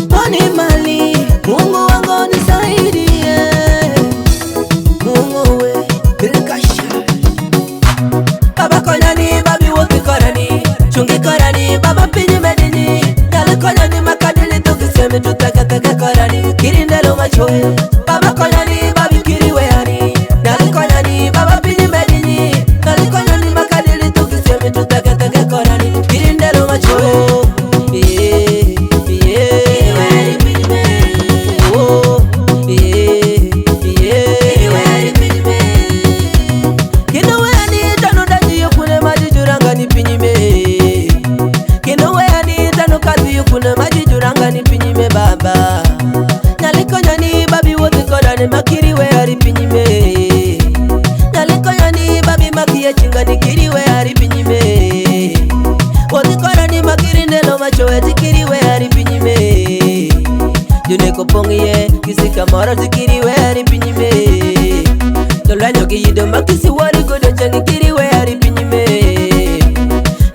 Poni mali, Mungu wangu nisaidie. Mungu we, bilkasha. Baba konyani, babi woki korani, chungi korani, baba pinyi medini. Dali konyani makadili tukiseme tutakataka korani, kirindelo machoe. Baba konyani, babi kiriwe hani. Dali konyani, baba pinyi medini. Dali konyani makadili tukiseme tutakataka korani, kirindelo machoe. Kuna maji juranga ni pinyime baba. Nalikonya ni babi wote koda ni makiri we hari pinyime. Nalikonya ni babi makia chinga ni kiri we hari pinyime. Wote koda ni makiri nelo machoe tikiri we hari pinyime. June kopongiye kisika mara tikiri we hari pinyime. Tolwanyo kiyido makisi wari kodo changi kiri we hari pinyime.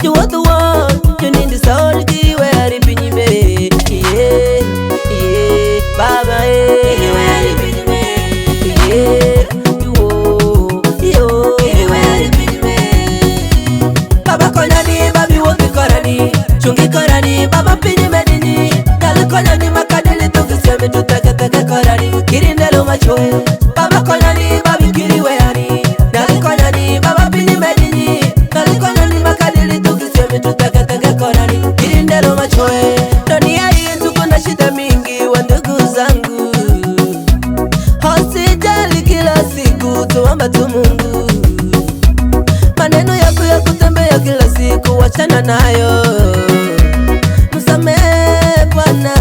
You want the one, you need the soul kiri we hari pinyime. Baba Baba konyani, babi woki korani, chungi korani, baba pinyi medini. Dali konyani makadili tukiseme tutakataka korani, kirindelo machoe. Baba konyani, babi kiriwe hani. Dali konyani, baba pinyi medini. Dali konyani makadili tukiseme tutakataka korani, kirindelo machoe. Dunia hii tuko na shida mingi wa ndugu zangu. Hosijali kila siku tuomba tu Mungu. Maneno yako ya kutembea kila siku wachana nayo. Msamehe Bwana.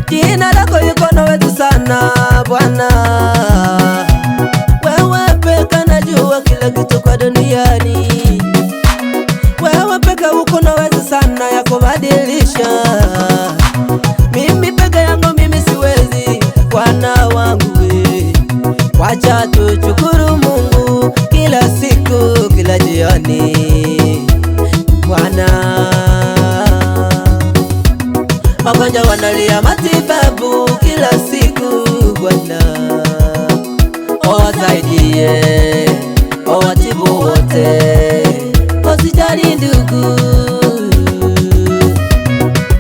Jina lako yuko na wetu sana Bwana. Wewe peka najua kila kitu kwa duniani. Wewe peka uko na wetu sana ya kubadilisha. Mimi peke yangu mimi siwezi Bwana wangu we. Wacha tushukuru Mungu kila siku kila jioni Bwana. Wagonjwa wanalia matibabu kila siku Bwana. Owasaidie, owatibu wote, usijali ndugu.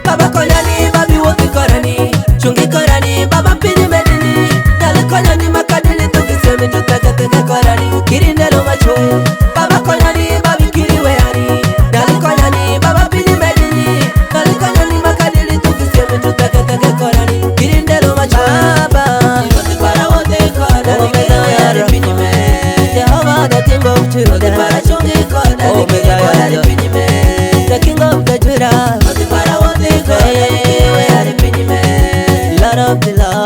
Baba konyani, babi woki korani, chungi korani, baba pinyi medini. Dali konyani makadili tukiseme tutakataka korani, kirindelo machoe. Baba konyani, babi kiriwe hani. Dali konyani, baba pinyi medini. Dali konyani makadili tukiseme tutakataka korani, kirindelo machoe. Baba wote para wote korani, omega yari pinyi me. Jehovah the king of Judah, wote para chungi korani, omega yari pinyi me. The king of the Judah, wote para wote korani, kiriwe yari pinyi me. Lord of the Lord.